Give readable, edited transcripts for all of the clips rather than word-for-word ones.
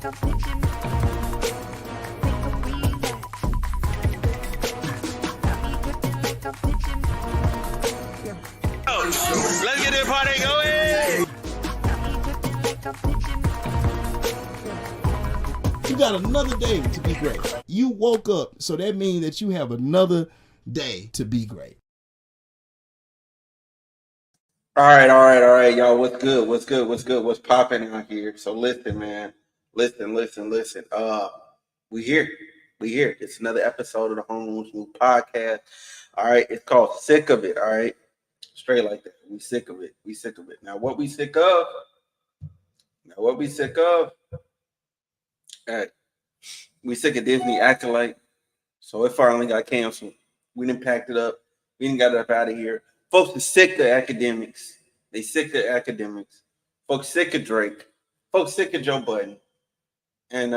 Let's get this party going. You got another day to be great. You woke up, so that means that you have another day to be great. All right, y'all. What's good? What's popping out here? So listen, man. Listen. We here. It's another episode of the Homeroom new podcast. All right, it's called Sick of It. All right, straight like that. We sick of it. Now, what we sick of? Hey, we sick of Disney Acolyte. So it finally got canceled. We didn't pack it up. We didn't got it up out of here. Folks are sick of Akademiks. They sick of Akademiks. Folks sick of Drake. Folks sick of Joe Budden. And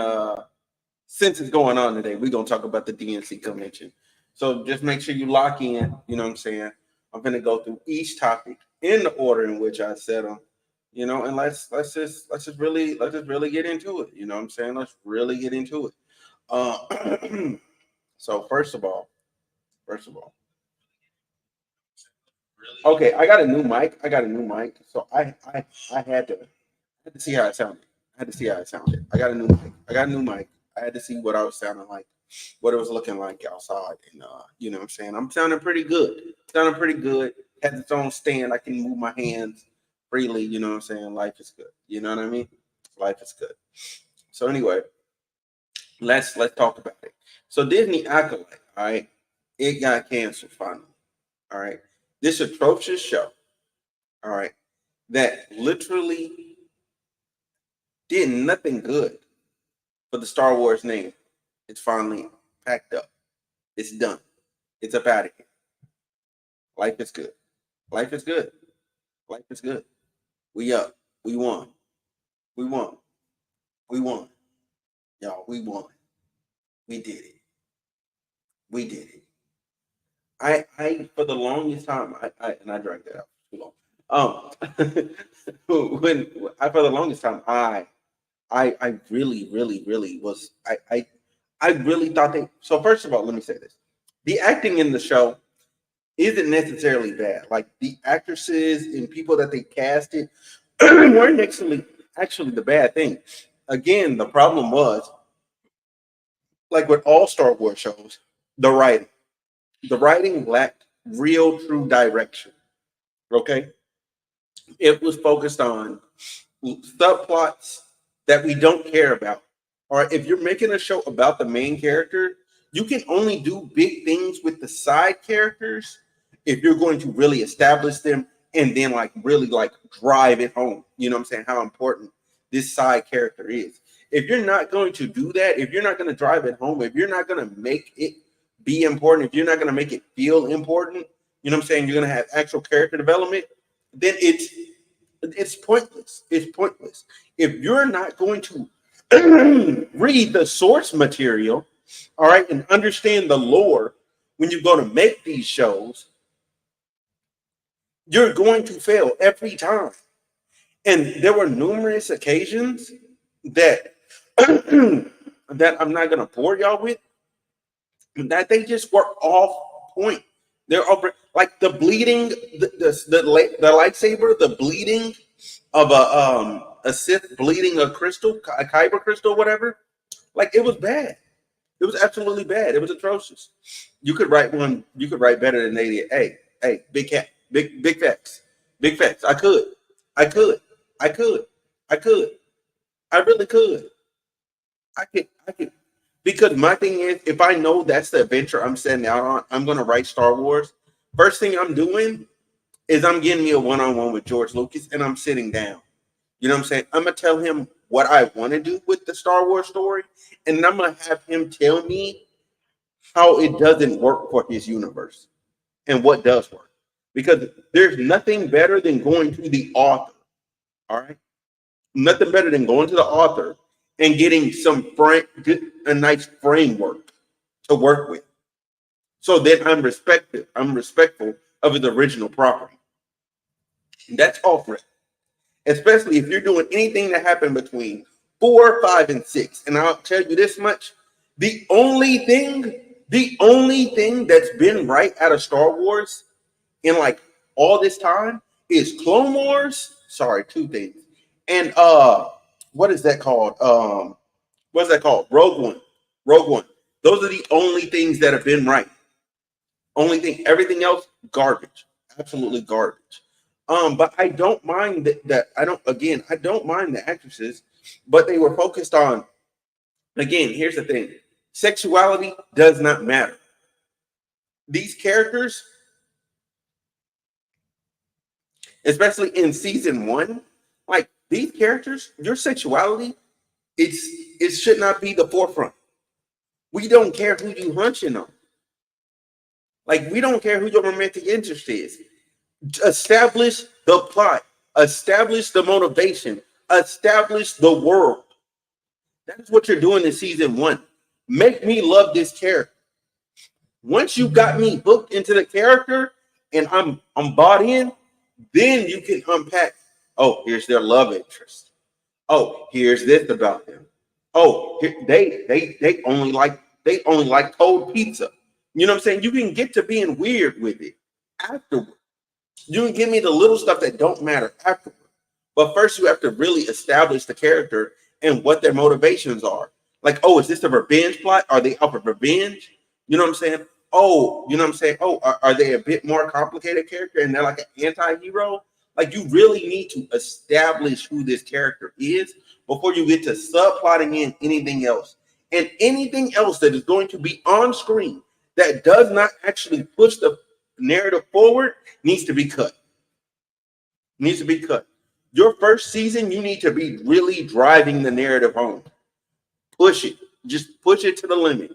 since it's going on today, we're going to talk about the DNC Convention. So just make sure you lock in. You know what I'm saying? I'm going to go through each topic in the order in which I said them. You know, and let's just really get into it. You know what I'm saying? Let's really get into it. So first of all. Okay, I got a new mic. So I had to see how it sounded. I got a new mic. I had to see what I was sounding like, what it was looking like outside. And you know what I'm saying? I'm sounding pretty good. Has its own stand. I can move my hands freely, you know what I'm saying? Life is good. You know what I mean? Life is good. So anyway, let's talk about it. So Disney Acolyte, all right, it got canceled finally. All right. This atrocious show, all right, that literally did nothing good for the Star Wars name. It's finally packed up. It's done. It's up out of here. Life is good. We up. We won. Y'all, we won. We did it. I for the longest time, I dragged that out too long. For the longest time, I really was, I really thought they, so first of all, let me say this. The acting in the show isn't necessarily bad. Like the actresses and people that they casted weren't actually the bad thing. Again, the problem was, like with all Star Wars shows, the writing. The writing lacked real, true direction. Okay? It was focused on subplots that we don't care about. All right, if you're making a show about the main character, you can only do big things with the side characters if you're going to really establish them and then really drive it home. You know what I'm saying? How important this side character is. If you're not going to do that, if you're not going to drive it home, if you're not going to make it be important, if you're not going to make it feel important, you know what I'm saying, you're going to have actual character development, then it's pointless. It's pointless. If you're not going to read the source material, all right, and understand the lore when you're going to make these shows, you're going to fail every time. And there were numerous occasions that that I'm not going to bore y'all with, that they just were off point. They're over, like the bleeding, the lightsaber, the bleeding of a Sith bleeding a crystal, a kyber crystal, whatever. Like it was bad. It was absolutely bad. It was atrocious. You could write better than they did. Hey, big facts. I could. I really could. I could. Because my thing is, if I know that's the adventure I'm setting out on, I'm going to write Star Wars. First thing I'm doing is I'm getting me a one-on-one with George Lucas, and I'm sitting down. You know what I'm saying? I'm going to tell him what I want to do with the Star Wars story, and then I'm going to have him tell me how it doesn't work for his universe and what does work. Because there's nothing better than going to the author, all right? Nothing better than going to the author and getting a nice framework to work with. So then I'm respectful of his original property. That's all for it. Especially if you're doing anything that happened between 4, 5, and 6. And I'll tell you this much: the only thing that's been right out of Star Wars in like all this time is Clone Wars. Sorry, two things. And what is that called? What's that called? Rogue One. Rogue One. Those are the only things that have been right. Only thing. Everything else, garbage. Absolutely garbage. But I don't mind that I don't mind the actresses, but they were focused on, again, here's the thing. Sexuality does not matter. These characters, especially in season 1, like these characters, your sexuality, it should not be the forefront. We don't care who you hunching on. Like, we don't care who your romantic interest is. Establish the plot, establish the motivation, establish the world. That's what you're doing in season 1. Make me love this character. Once you got me hooked into the character and I'm bought in, then you can unpack. Oh, here's their love interest. Oh, here's this about them. Oh, they only like cold pizza. You know what I'm saying? You can get to being weird with it afterward. You can give me the little stuff that don't matter afterward. But first, you have to really establish the character and what their motivations are. Like, oh, is this a revenge plot? Are they up for revenge? You know what I'm saying? Oh, you know what I'm saying? Oh, are they a bit more complicated character and they're like an anti-hero? Like, you really need to establish who this character is before you get to subplotting in anything else. And anything else that is going to be on screen that does not actually push the narrative forward needs to be cut. Needs to be cut. Your first season, you need to be really driving the narrative home. Push it. Just push it to the limit.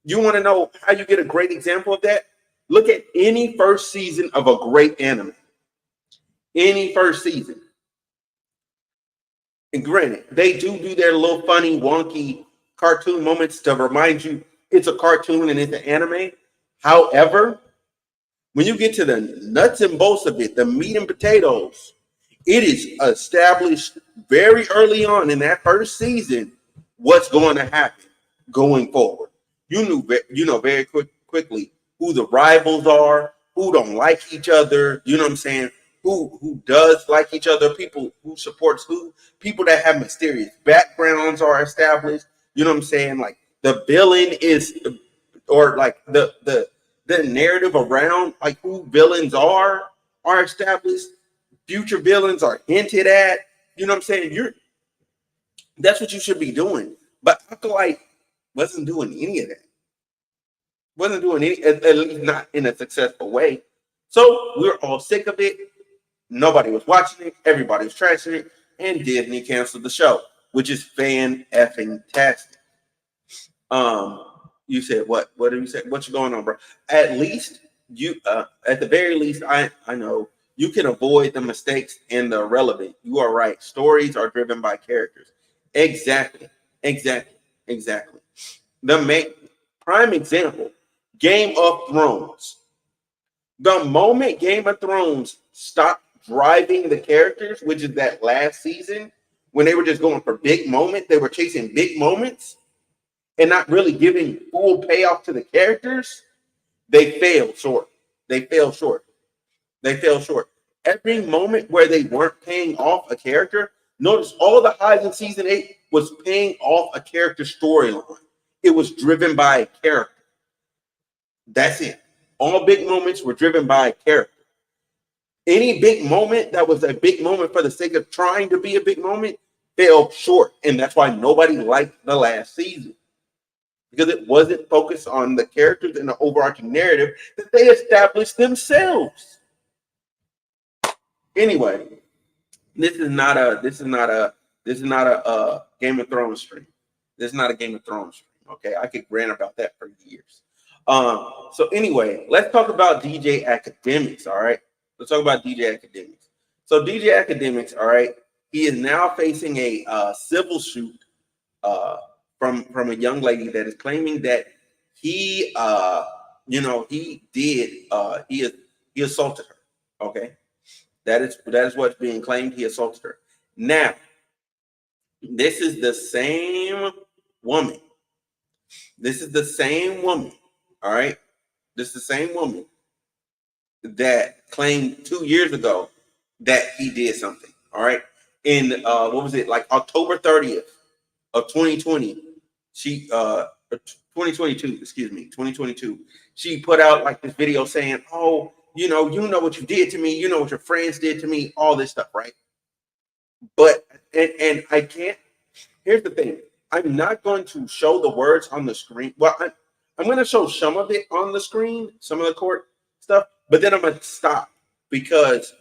You want to know how you get a great example of that? Look at any first season of a great anime. Any first season. And granted, they do their little funny, wonky cartoon moments to remind you it's a cartoon and it's an anime. However, when you get to the nuts and bolts of it, the meat and potatoes, it is established very early on in that first season what's going to happen going forward. You know very quickly who the rivals are, who don't like each other. You know what I'm saying? Who does like each other? People who supports who? People that have mysterious backgrounds are established. You know what I'm saying? Like the villain is, or like the narrative around like who villains are established. Future villains are hinted at. You know what I'm saying? That's what you should be doing. But Acolyte wasn't doing any of that. Wasn't doing any, at least not in a successful way. So we're all sick of it. Nobody was watching it. Everybody was trashing it. And Disney canceled the show, which is fan-effing-tastic. You said what? What did you say? What's going on, bro? At least you, at the very least, I know you can avoid the mistakes and the irrelevant. You are right. Stories are driven by characters. Exactly. The main prime example, Game of Thrones. The moment Game of Thrones stopped driving the characters, which is that last season, when they were just going for big moments, they were chasing big moments and not really giving full payoff to the characters, they failed short. Every moment where they weren't paying off a character, notice all the highs in season 8 was paying off a character storyline. It was driven by a character. That's it. All big moments were driven by a character. Any big moment that was a big moment for the sake of trying to be a big moment fell short. And that's why nobody liked the last season. Because it wasn't focused on the characters and the overarching narrative that they established themselves. Anyway, this is not a Game of Thrones stream. This is not a Game of Thrones stream. Okay, I could rant about that for years. So anyway, let's talk about DJ Akademiks. All right, let's talk about DJ Akademiks. So DJ Akademiks, all right, he is now facing a civil suit from a young lady that is claiming that he assaulted her. Okay, that is what's being claimed. He assaulted her. Now, This is the same woman. This is the same woman. All right. This is the same woman that claimed 2 years ago that he did something. All right. In what was it, like October 30th of 2020, she 2022, excuse me, 2022, she put out like this video saying, oh, you know what you did to me, you know what your friends did to me, all this stuff, right? But and I can't, here's the thing, I'm not going to show the words on the screen. Well, I'm going to show some of it on the screen, some of the court stuff, but then I'm going to stop because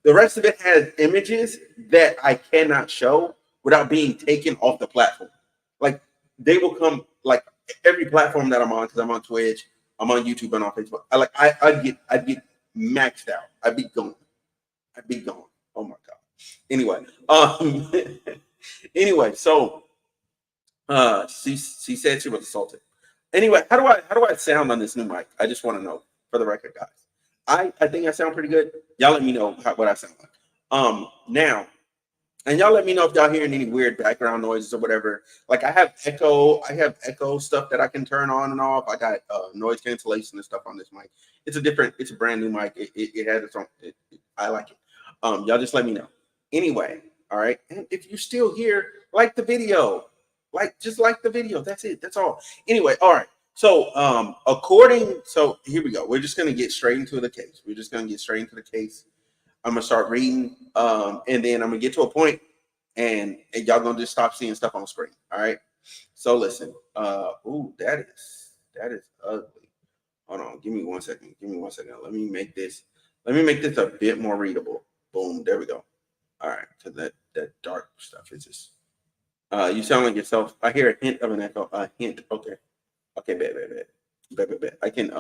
the rest of it has images that I cannot show without being taken off the platform. Like they will come, like every platform that I'm on, because I'm on Twitch, I'm on YouTube, and on Facebook. I'd get maxed out. I'd be gone. Oh my god. Anyway, anyway, so she said she was assaulted. Anyway, how do I sound on this new mic? I just want to know, for the record, guys. I think I sound pretty good. Y'all let me know what I sound like. Now, and y'all let me know if y'all hearing any weird background noises or whatever. Like I have echo stuff that I can turn on and off. I got noise cancellation and stuff on this mic. It's a brand new mic. It has its own. I like it. Y'all just let me know. Anyway, all right. And if you're still here, like the video. Just like the video. That's it. That's all. Anyway, all right. So so here we go. We're just gonna get straight into the case. I'm gonna start reading, and then I'm gonna get to a point, and y'all gonna just stop seeing stuff on the screen. All right. So listen. Ooh, that is ugly. Hold on. Give me one second. Let me make this a bit more readable. Boom. There we go. All right. Because that dark stuff is just. You sound like yourself. I hear a hint of an echo. A hint. Okay. Okay. Bet. I can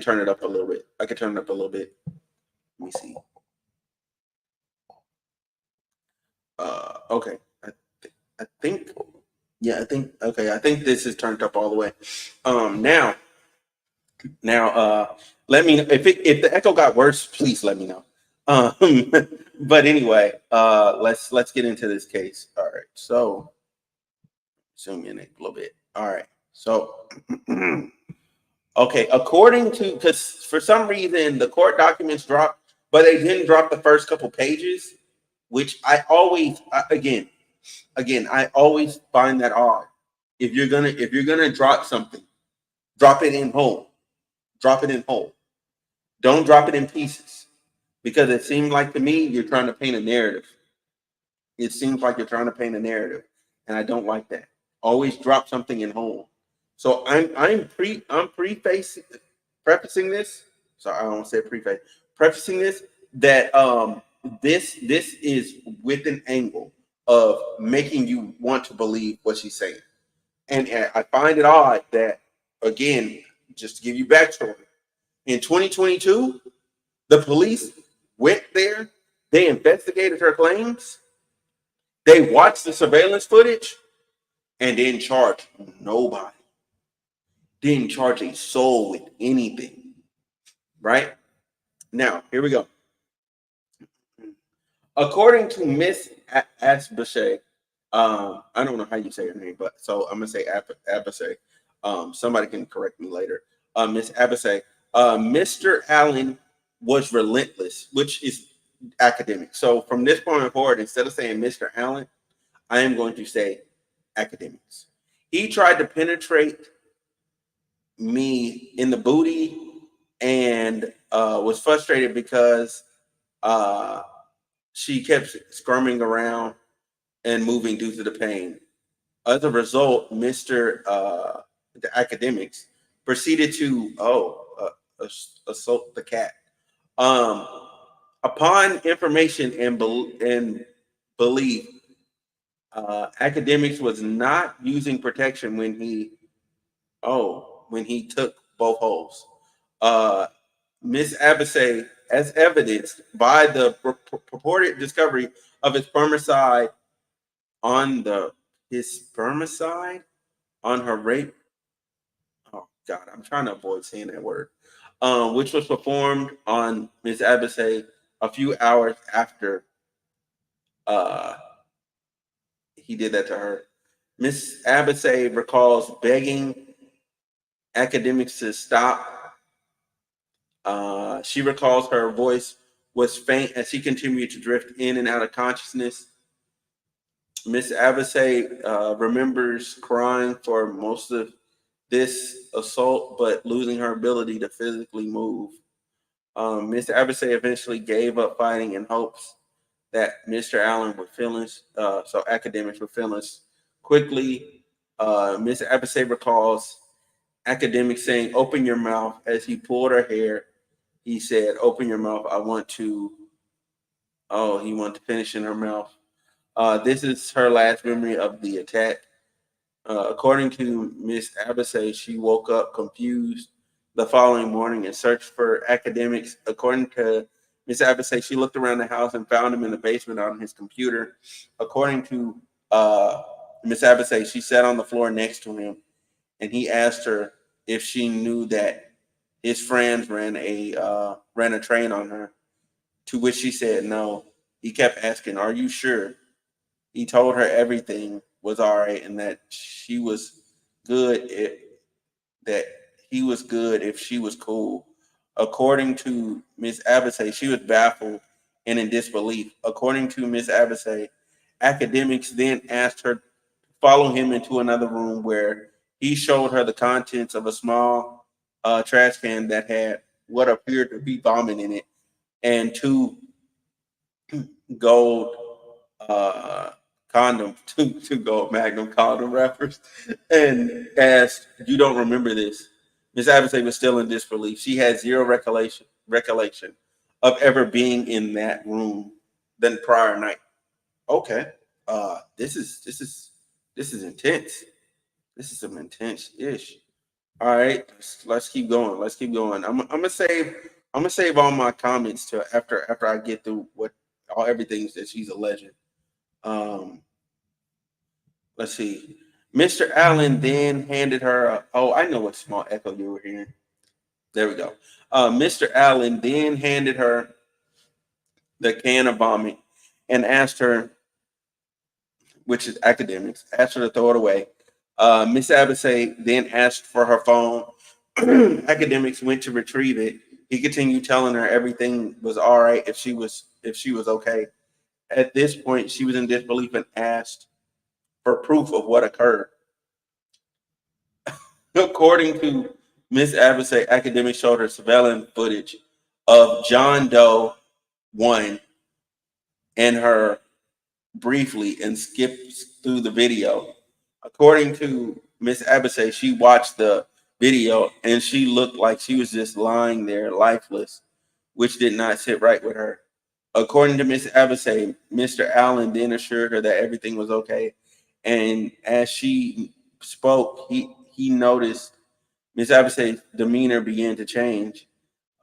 turn it up a little bit. Let me see. Okay. I think this is turned up all the way. Now, let me know if the echo got worse, please let me know. But anyway, let's get into this case. All right. So zoom in a little bit. All right. So okay, according to, because for some reason the court documents dropped, but they didn't drop the first couple pages, which I always I always find that odd. If you're gonna drop something, drop it in whole. Don't drop it in pieces, because it seemed like to me you're trying to paint a narrative. And I don't like that. Always drop something in whole. So I'm prefacing this. So I don't say preface. Prefacing this that this is with an angle of making you want to believe what she's saying. And I find it odd that, again, just to give you backstory, in 2022, the police went there, they investigated her claims, they watched the surveillance footage, and didn't charge nobody. Didn't charge a soul with anything. Right? Now, here we go. According to Miss Abashay, I don't know how you say her name, but so I'm gonna say Abashay. Somebody can correct me later. Miss Abashay, Mr. Allen was relentless, which is academic. So from this point forward, instead of saying Mr. Allen, I am going to say Akademiks. He tried to penetrate me in the booty and was frustrated because she kept squirming around and moving due to the pain. As a result, the Akademiks proceeded to assault the cat. Upon information and belief, Akademiks was not using protection when he took both holes. Miss Abashay, as evidenced by the purported discovery of his spermicide on her rape. Oh God, I'm trying to avoid saying that word. Which was performed on Miss Abashay a few hours after he did that to her. Miss Abasay recalls begging Akademiks to stop. She recalls her voice was faint as she continued to drift in and out of consciousness. Miss Abasay remembers crying for most of this assault, but losing her ability to physically move. Miss Abasay eventually gave up fighting in hopes that Mr. Allen would finish, so Akademiks would finish quickly. Miss Abasay recalls Akademiks saying, "Open your mouth." As he pulled her hair, he said, "Open your mouth. I want to." Oh, he wanted to finish in her mouth. This is her last memory of the attack. According to Miss Abasay, she woke up confused the following morning and searched for Akademiks. According to Miss Abasay, she looked around the house and found him in the basement on his computer. According to Miss Abasay, she sat on the floor next to him, and he asked her if she knew that his friends ran a train on her. To which she said no. He kept asking, "Are you sure?" He told her everything was all right and that she was good that he was good if she was cool. According to Miss Abasay, she was baffled and in disbelief. According to Miss Abasay, Akademiks then asked her to follow him into another room where he showed her the contents of a small trash can that had what appeared to be vomit in it and two gold condom, two gold Magnum condom wrappers, and asked, "You don't remember this?" Miss Abasay was still in disbelief. She had zero recollection of ever being in that room the prior night. Okay, this is intense. This is some intense ish. All right, let's keep going. Let's keep going. I'm gonna save all my comments to after I get through what all everything that she's alleging. Um, let's see. Mr. Allen then handed her. Oh, I know what small echo you were hearing. There we go. Mr. Allen then handed her the can of vomit and asked her, which is Akademiks, asked her to throw it away. Miss Abasay then asked for her phone. Akademiks went to retrieve it. He continued telling her everything was all right if she was okay. At this point, she was in disbelief and asked for proof of what occurred. According to Miss Abasay, Akademiks showed her surveillance footage of John Doe 1 and her briefly and skips through the video. According to Miss Abasay, she watched the video and she looked like she was just lying there lifeless, which did not sit right with her. According to Miss Abasay, Mr. Allen then assured her that everything was okay. And as she spoke, he noticed Miss Abasay's demeanor began to change.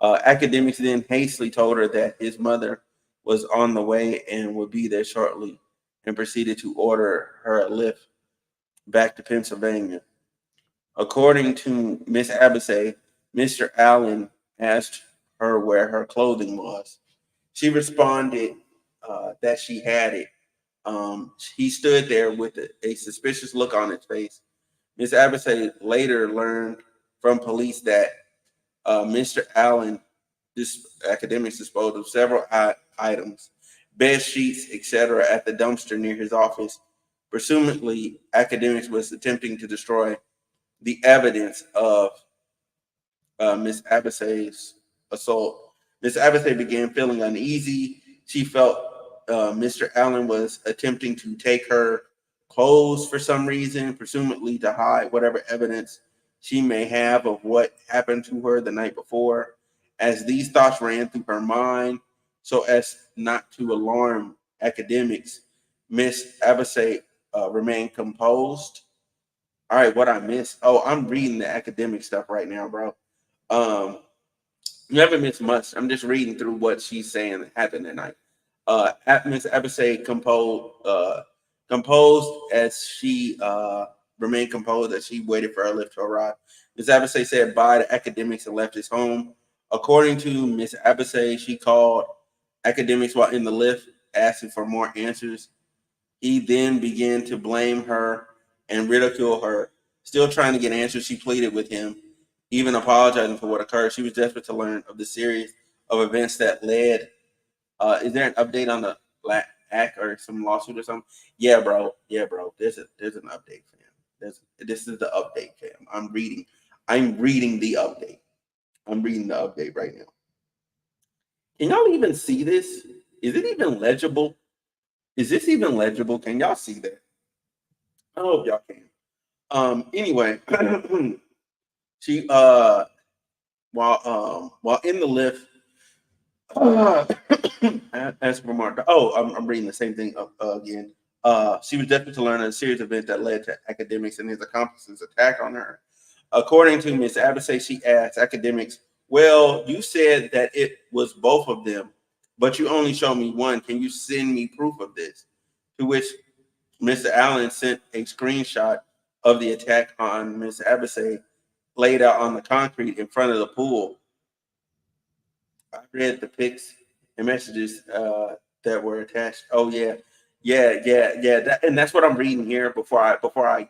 Akademiks then hastily told her that his mother was on the way and would be there shortly and proceeded to order her a lift back to Pennsylvania. According to Miss Abasay, Mr. Allen asked her where her clothing was. She responded that she had it. He stood there with a suspicious look on his face. Miss Abasay later learned from police that Mr. Allen, Akademiks disposed of several items, bed sheets, etc., at the dumpster near his office. Presumably, Akademiks was attempting to destroy the evidence of Miss Abasay's assault. Miss Abasay began feeling uneasy. She felt Mr. Allen was attempting to take her clothes for some reason, presumably to hide whatever evidence she may have of what happened to her the night before. As these thoughts ran through her mind, so as not to alarm Akademiks, Miss Abasay remained composed. All right, what I missed? Oh, I'm reading the academic stuff right now, bro. Um, you haven't missed much. I'm just reading through what she's saying happened that night. Miss Abasay composed as she remained composed as she waited for her lift to arrive. Miss Abasay said bye to Akademiks and left his home. According to Miss Abasay, she called Akademiks while in the lift, asking for more answers. He then began to blame her and ridicule her. Still trying to get answers, she pleaded with him, even apologizing for what occurred. She was desperate to learn of the series of events that led. Is there an update on the Black Act or some lawsuit or something? Yeah, bro. Yeah, bro. There's an update, fam. This is the update, fam. I'm reading the update. I'm reading the update right now. Can y'all even see this? Is it even legible? Is this even legible? Can y'all see that? I hope y'all can. Anyway, she while in the lift, as for Mark, I'm reading the same thing again. She was desperate to learn a series of events that led to Akademiks and his accomplices' attack on her. According to Miss Abasay, she asked Akademiks, "Well, you said that it was both of them, but you only showed me one. Can you send me proof of this?" To which Mr. Allen sent a screenshot of the attack on Miss Abasay laid out on the concrete in front of the pool. I read the pics and messages that were attached. Oh yeah. And that's what I'm reading here before I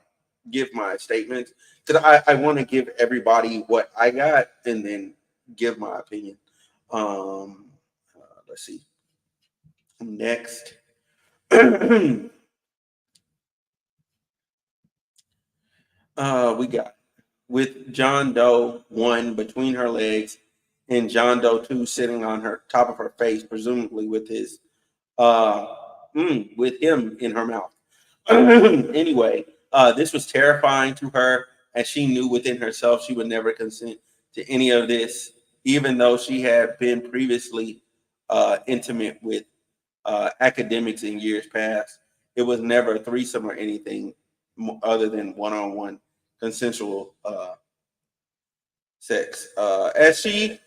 give my statements, because I want to give everybody what I got and then give my opinion. Let's see. Next. We got with John Doe 1 between her legs and John Doe 2 sitting on her top of her face, presumably with his with him in her mouth. Anyway, this was terrifying to her, as she knew within herself she would never consent to any of this, even though she had been previously intimate with Akademiks in years past. It was never a threesome or anything other than one-on-one consensual sex. As she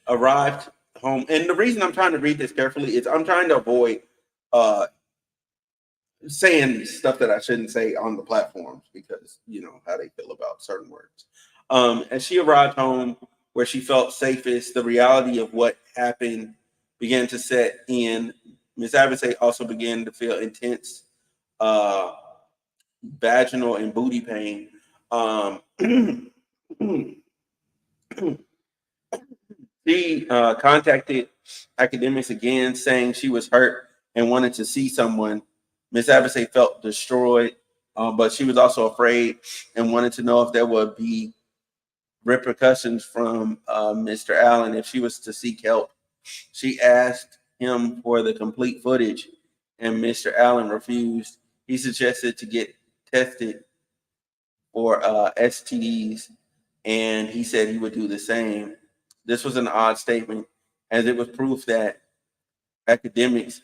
arrived home, and the reason I'm trying to read this carefully is I'm trying to avoid saying stuff that I shouldn't say on the platforms, because you know how they feel about certain words. As she arrived home where she felt safest, the reality of what happened began to set in. Miss Abasay also began to feel intense vaginal and booty pain. She contacted Akademiks again, saying she was hurt and wanted to see someone. Miss Abasay felt destroyed, but she was also afraid and wanted to know if there would be repercussions from Mr. Allen if she was to seek help. She asked him for the complete footage, and Mr. Allen refused. He suggested to get tested for STDs, and he said he would do the same. This was an odd statement, as it was proof that Akademiks,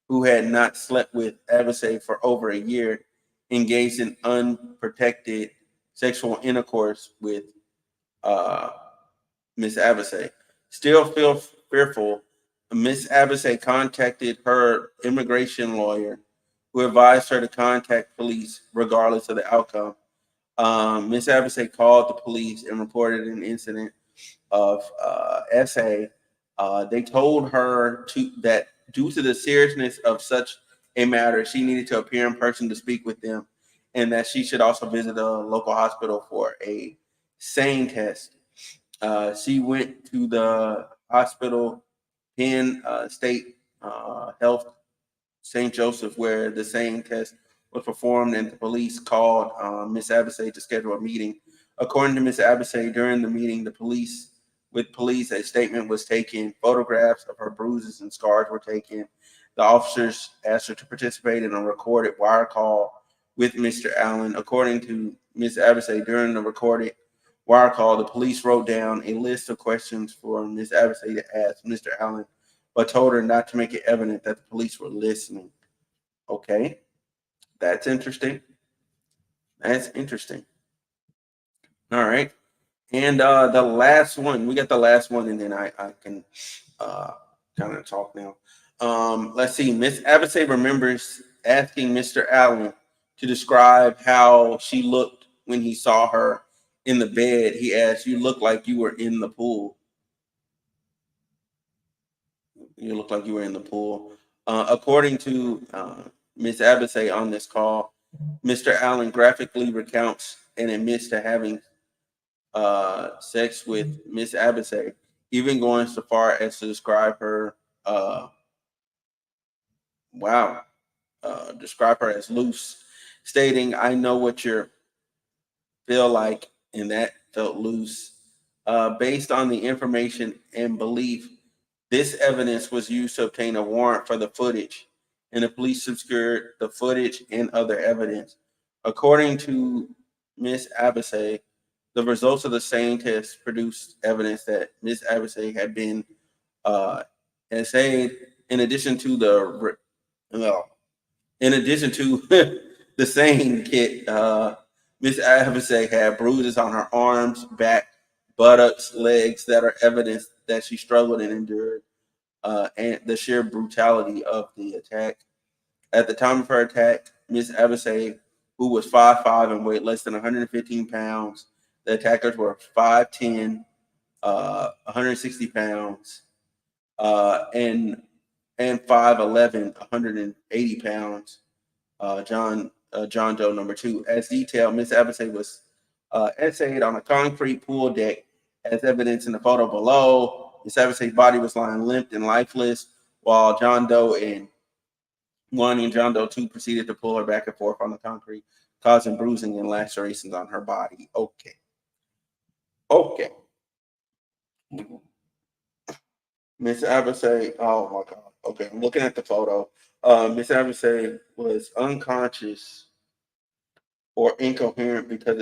who had not slept with Abasay for over a year, engaged in unprotected sexual intercourse with Miss Abasay. Still feel fearful, Miss Abasay contacted her immigration lawyer, who advised her to contact police regardless of the outcome. Miss Abasay called the police and reported an incident of SA. They told her that due to the seriousness of such a matter, she needed to appear in person to speak with them, and that she should also visit a local hospital for a SANE test. She went to the hospital, Penn State Health St. Joseph, where the SANE test was performed, and the police called Miss Abasay to schedule a meeting. According to Miss Abasay, during the meeting, a statement was taken, photographs of her bruises and scars were taken. The officers asked her to participate in a recorded wire call with Mr. Allen. According to Miss Abasay, during the recorded wire call, the police wrote down a list of questions for Miss Abasay to ask Mr. Allen, but told her not to make it evident that the police were listening. Okay, that's interesting. That's interesting. All right. And the last one, we got the last one, and then I can kind of talk now. Let's see. Miss Abasay remembers asking Mr. Allen to describe how she looked when he saw her in the bed. He asked, "You look like you were in the pool." You look like you were in the pool. According to Ms. Abasay on this call. Mr. Allen graphically recounts and admits to having sex with Ms. Abasay, even going so far as to describe her describe her as loose, stating, "I know what you feel like," and that felt loose. Based on the information and belief, this evidence was used to obtain a warrant for the footage, and the police obscured the footage and other evidence. According to Ms. Abasay, the results of the same test produced evidence that Ms. Abasay had been assayed. In addition to the the same kit, Ms. Abasay had bruises on her arms, back, buttocks, legs that are evidence that she struggled and endured, and the sheer brutality of the attack. At the time of her attack, Ms. Abasay, who was 5'5" and weighed less than 115 pounds, the attackers were 5'10", 160 pounds, and 5'11", 180 pounds. John Doe number 2. As detailed, Ms. Abasay was essayed on a concrete pool deck, as evidence in the photo below. Ms. Abasay's body was lying limp and lifeless, while John Doe 1 and John Doe 2 proceeded to pull her back and forth on the concrete, causing bruising and lacerations on her body. Okay. Miss Abasay, oh my God. Okay, I'm looking at the photo. Miss Abasay was unconscious or incoherent because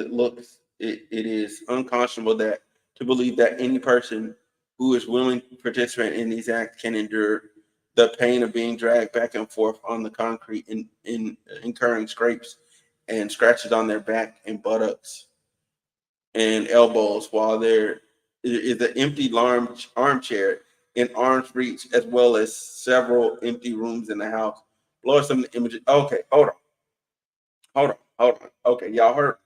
it is unconscionable to believe that any person who is willing to participate in these acts can endure the pain of being dragged back and forth on the concrete in incurring scrapes and scratches on their back and buttocks and elbows, while there is an empty armchair in arm's reach, as well as several empty rooms in the house. Below some of the images. Okay, hold on. Okay, y'all heard.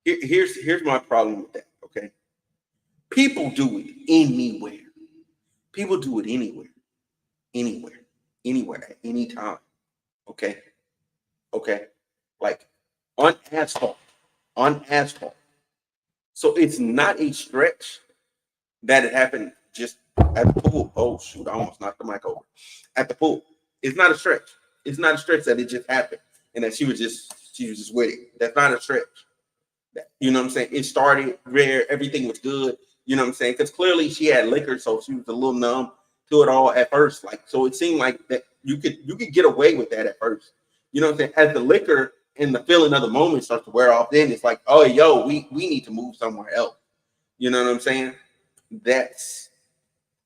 Here's my problem with that. Okay, people do it anywhere. People do it anywhere, at any time. Okay, like on asphalt. So it's not a stretch that it happened just at the pool. Oh shoot, I almost knocked the mic over. At the pool. It's not a stretch. It's not a stretch that it just happened and that she was just with it. That's not a stretch. You know what I'm saying? It started where everything was good. You know what I'm saying? Because clearly she had liquor, so she was a little numb to it all at first. Like, so it seemed like that you could get away with that at first. You know what I'm saying? As the liquor and the feeling of the moment starts to wear off, then it's like, oh, yo, we need to move somewhere else. You know what I'm saying? That's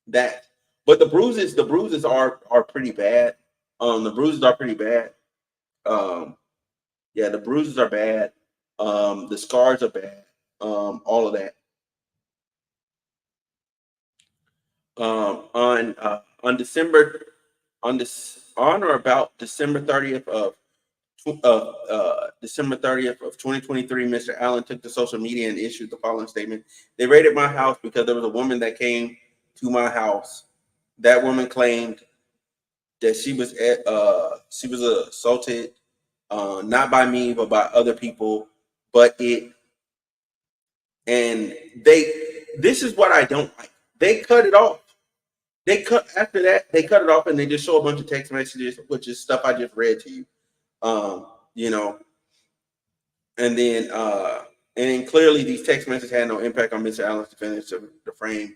that. But the bruises are pretty bad. The bruises are pretty bad. Yeah, the bruises are bad. The scars are bad. All of that. On or about December 30th of 2023, Mr. Allen took to social media and issued the following statement. They raided my house because there was a woman that came to my house. That woman claimed that she was assaulted, not by me, but by other people. This is what I don't like. They cut it off. After that, they cut it off and they just show a bunch of text messages, which is stuff I just read to you. You know, and then clearly these text messages had no impact on Mr. Allen's defense of the frame.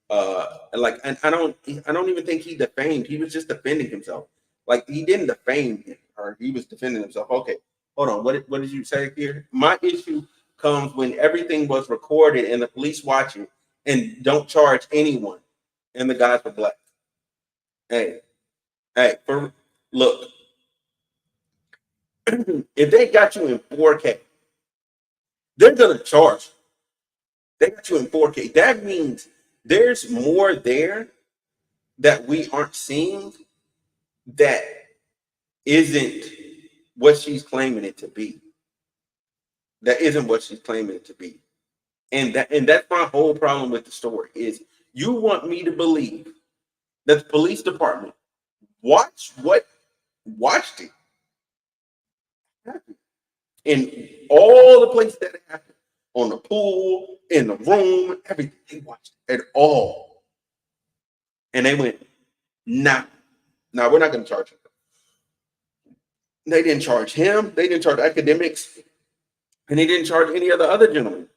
And I don't even think he defamed. He was just defending himself. Like, he didn't defame her. He was defending himself. Okay, hold on. What did you say here? My issue comes when everything was recorded and the police watch it and don't charge anyone. And the guys were black. Hey, look. If they got you in 4K, they're gonna charge you. They got you in 4K. That means there's more there that we aren't seeing that isn't what she's claiming it to be. That isn't what she's claiming it to be. And that's my whole problem with the story is you want me to believe that the police department watched it happened. In all the places that it happened, on the pool, in the room, everything, they watched it all. And they went, nah, we're not going to charge him. They didn't charge him. They didn't charge Akademiks. And they didn't charge any of the other gentlemen.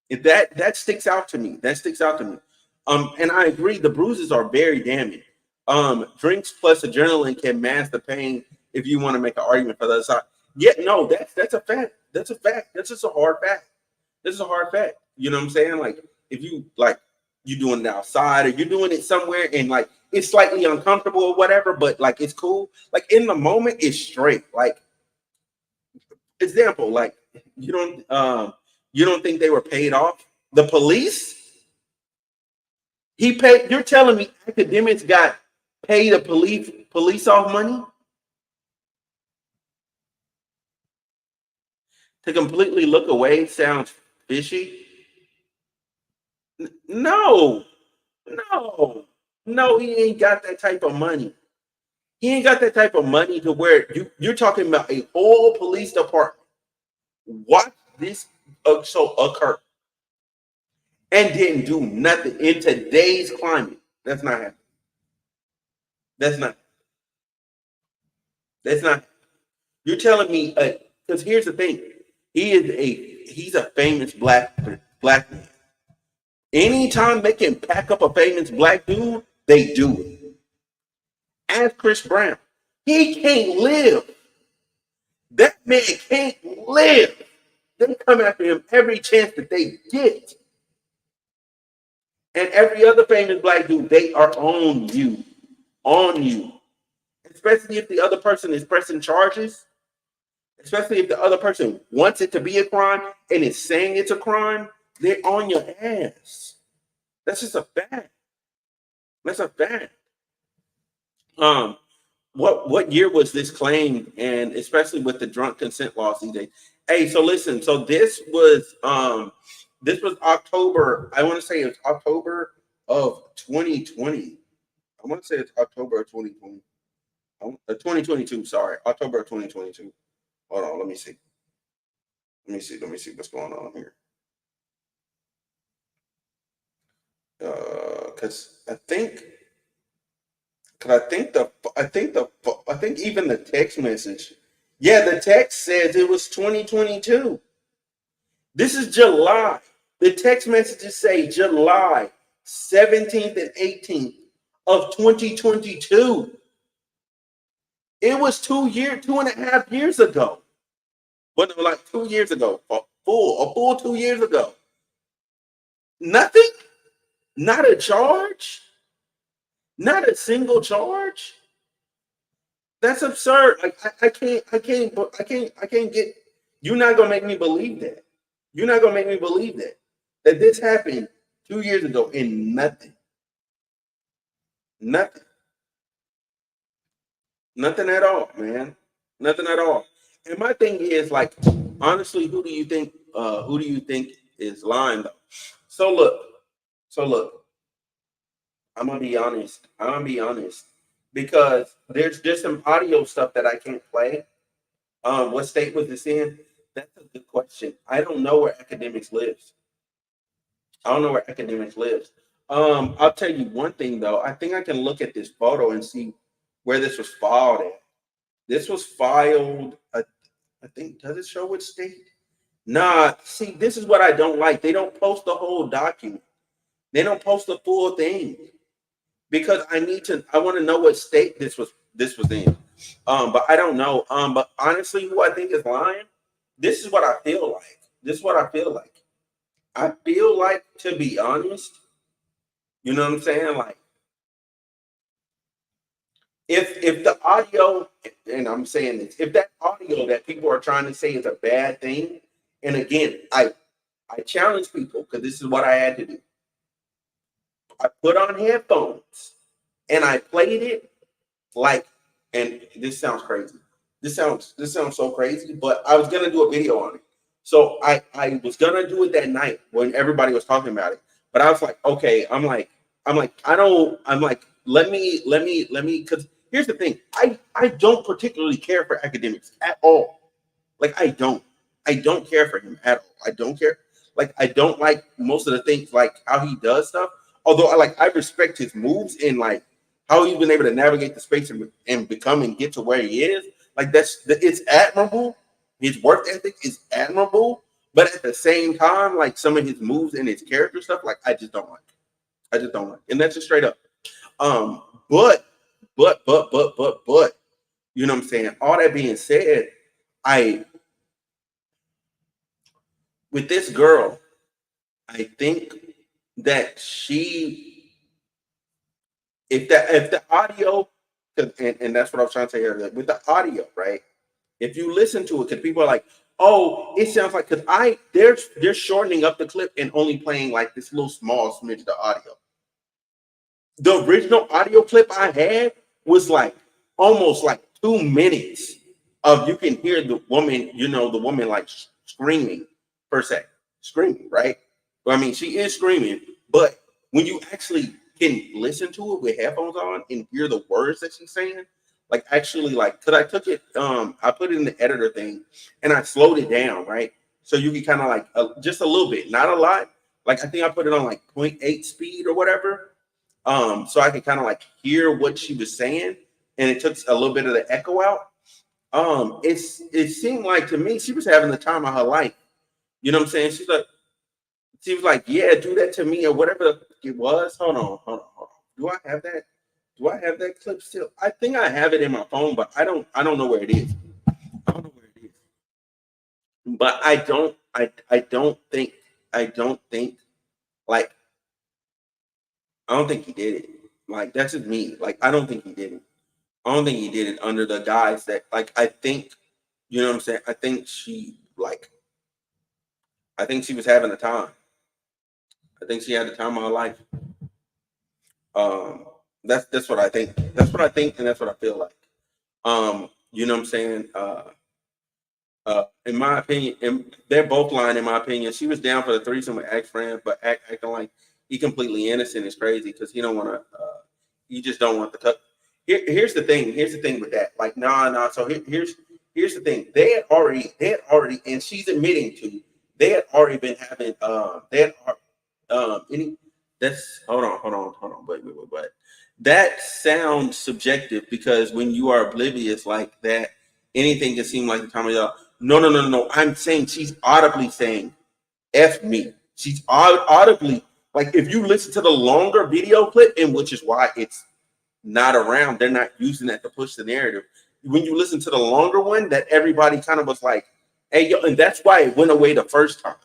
That sticks out to me. That sticks out to me. And I agree, the bruises are very damning. Drinks plus adrenaline can mask the pain if you want to make an argument for the other side. Yet, no, that's a fact. That's a fact. That's just a hard fact. This is a hard fact. You know what I'm saying? Like, if you you're doing it outside or you're doing it somewhere and like it's slightly uncomfortable or whatever, but like it's cool. Like in the moment, it's straight. Like, example, like you don't think they were paid off? The police? He paid. You're telling me Akademiks got paid a police off money to completely look away? Sounds fishy. No, he ain't got that type of money. He ain't got that type of money to where you're talking about a whole police department. Watch this occur and didn't do nothing in today's climate. That's not happening. That's not. You're telling me because here's the thing. He's a famous black man. Anytime they can pack up a famous black dude, they do it. Ask Chris Brown. He can't live. That man can't live. They come after him every chance that they get. And every other famous black dude, they are on you. Especially if the other person is pressing charges. Especially if the other person wants it to be a crime and is saying it's a crime, they're on your ass. That's just a fact. That's a fact. What year was this claimed? And especially with the drunk consent laws these days. Hey, so listen. So this was October. I want to say it's October of 2020. I want to say it's October of 2020. 2022. Sorry, October of 2022. Hold on. Let me see what's going on here. Because I think even the text message, the text says it was 2022. This is July. The text messages say July 17th and 18th of 2022. It was 2.5 years ago. But no, like 2 years ago, a full 2 years ago. Nothing? Not a charge? Not a single charge? That's absurd. I can't get. You're not gonna make me believe that. You're not gonna make me believe that this happened 2 years ago and nothing. Nothing at all, man. Nothing at all. And my thing is, like, honestly, who do you think is lying though? So look. I'm gonna be honest. Because there's just some audio stuff that I can't play. What state was this in? That's a good question. I don't know where Akademiks lives. I'll tell you one thing though. I think I can look at this photo and see where this was filed at. This was filed, I think, does it show what state? Nah, see, this is what I don't like. They don't post the whole document. They don't post the full thing. Because I want to know what state this was in. But I don't know. But honestly, who I think is lying, this is what I feel like. I feel like, to be honest, you know what I'm saying? Like, if the audio, and I'm saying this, if that audio that people are trying to say is a bad thing, and again, I challenge people because this is what I had to do. I put on headphones and I played it like, and this sounds crazy. This sounds so crazy, but I was gonna do a video on it. So I was gonna do it that night when everybody was talking about it. But I was like, okay, let me, because here's the thing. I don't particularly care for Akademiks at all. Like, I don't care for him at all. I don't care. Like, I don't like most of the things, like how he does stuff. Although I respect his moves and like how he's been able to navigate the space and become and get to where he is. Like, it's admirable. His work ethic is admirable. But at the same time, like some of his moves and his character stuff, like I just don't like. I just don't like. And that's just straight up. But, you know what I'm saying? All that being said, with this girl, I think that if the audio, and that's what I was trying to say earlier, with the audio, right? If you listen to it, because people are like, oh, it sounds like, because they're shortening up the clip and only playing like this little small smidge of the audio. The original audio clip I had was like almost like 2 minutes of, you can hear the woman, the woman like screaming per se, screaming, right? But I mean, she is screaming, but when you actually can listen to it with headphones on and hear the words that she's saying, like actually, like, because I took it, I put it in the editor thing and I slowed it down, right? So you can kind of like just a little bit, not a lot. Like, I think I put it on like 0.8 speed or whatever. So I could kind of like hear what she was saying, and it took a little bit of the echo out. It seemed like to me she was having the time of her life. You know what I'm saying? She was like, yeah, do that to me or whatever it was. Hold on. Do I have that? Do I have that clip still? I think I have it in my phone, but I don't know where it is. I don't know where it is. But I don't think like, I don't think he did it. Like, that's just me. Like, I don't think he did it. I don't think he did it under the guise that, like, I think, you know what I'm saying? I think she was having a time. I think she had the time of her life. That's what I think. That's what I think, and that's what I feel like. You know what I'm saying? In my opinion, and they're both lying. In my opinion, she was down for the threesome with ex-friend, but acting like he completely innocent is crazy because he don't want to. He just don't want the cut. Here's the thing. Here's the thing with that. Like, nah. So here's the thing. They had already, and she's admitting to, they had already been having. That's hold on. Wait. That sounds subjective because when you are oblivious like that, anything can seem like the time of y'all. No. I'm saying she's audibly saying, "F me." She's audibly, like, if you listen to the longer video clip, and which is why it's not around, they're not using that to push the narrative. When you listen to the longer one, that everybody kind of was like, "Hey, yo," and that's why it went away the first time.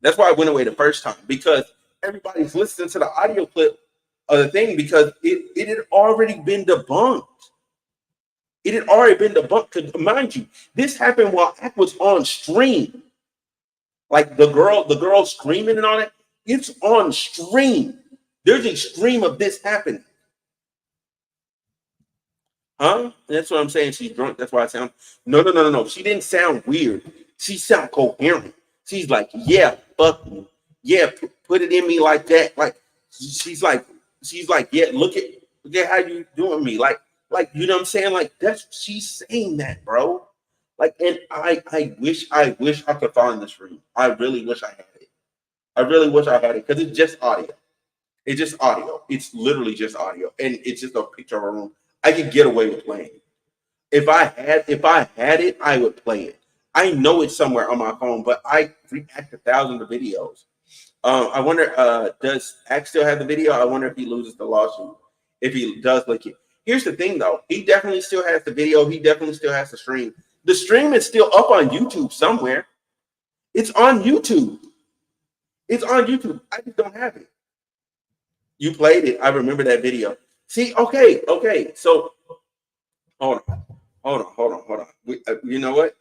That's why it went away the first time, because everybody's listening to the audio clip of the thing because it had already been debunked. It had already been debunked. Because mind you, this happened while Act was on stream. Like the girl screaming and all that. It's on stream. There's a stream of this happening. Huh? That's what I'm saying. She's drunk. That's why I sound. No. She didn't sound weird. She sound coherent. She's like, yeah, fuck me. Yeah, put it in me like that. Like, she's like, yeah, look at how you doing me. Like, you know what I'm saying? Like, she's saying that, bro. Like, and I wish I could find this room. I really wish I had it. I really wish I had it because it's just audio. It's just audio. It's literally just audio, and it's just a picture of a room. I could get away with playing it. If I had it, I would play it. I know it's somewhere on my phone, but I reacted thousands of videos. I wonder, does Act still have the video? I wonder if he loses the lawsuit. If he does lick it. Here's the thing, though. He definitely still has the video. He definitely still has the stream. The stream is still up on YouTube somewhere. It's on YouTube. It's on YouTube. I just don't have it. You played it. I remember that video. See, okay. So, hold on. You know what?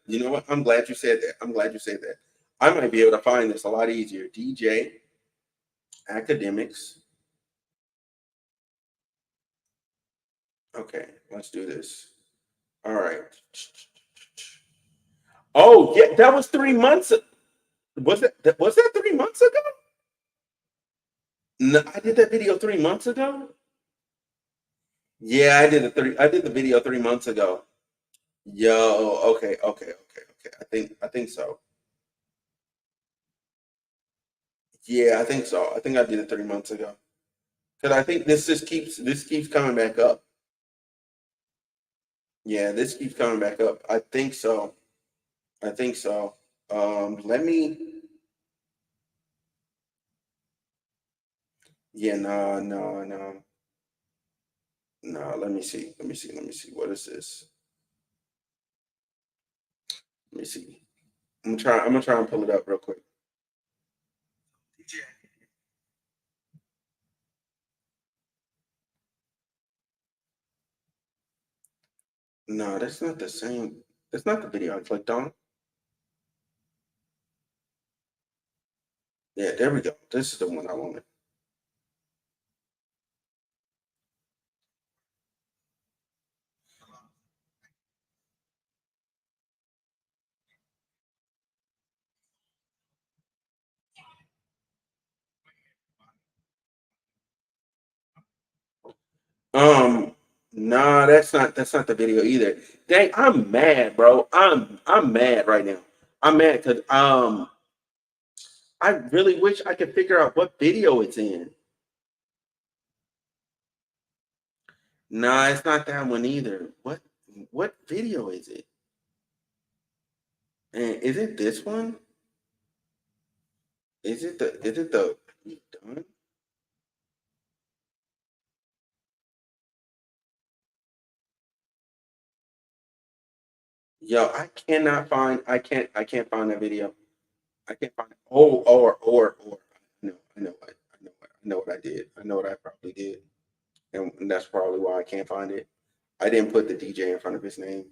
I'm glad you said that. I might be able to find this a lot easier. DJ Akademiks. Okay, let's do this. All right. Oh, yeah, that was 3 months. Was that 3 months ago? No, I did that video 3 months ago. Yeah, I did the video 3 months ago. Yo, okay. Okay, I think so. Yeah, I think so. I think I did it 3 months ago. Because I think this keeps coming back up. Yeah, this keeps coming back up. I think so. I think so. Let me. Yeah, no, no, no, no. Let me see. Let me see. Let me see. What is this? Let me see. I'm gonna try and pull it up real quick. No, that's not the same. That's not the video I clicked on. Yeah, there we go. This is the one I wanted. Um, nah, that's not the video either. Dang, I'm mad, bro. I'm mad right now. I'm mad because I really wish I could figure out what video it's in. Nah, it's not that one either. What video is it? And is it this one? Is it the you done? Yo, I can't find that video. I can't find it. Oh, or I know what I did. I know what I probably did. And that's probably why I can't find it. I didn't put the DJ in front of his name.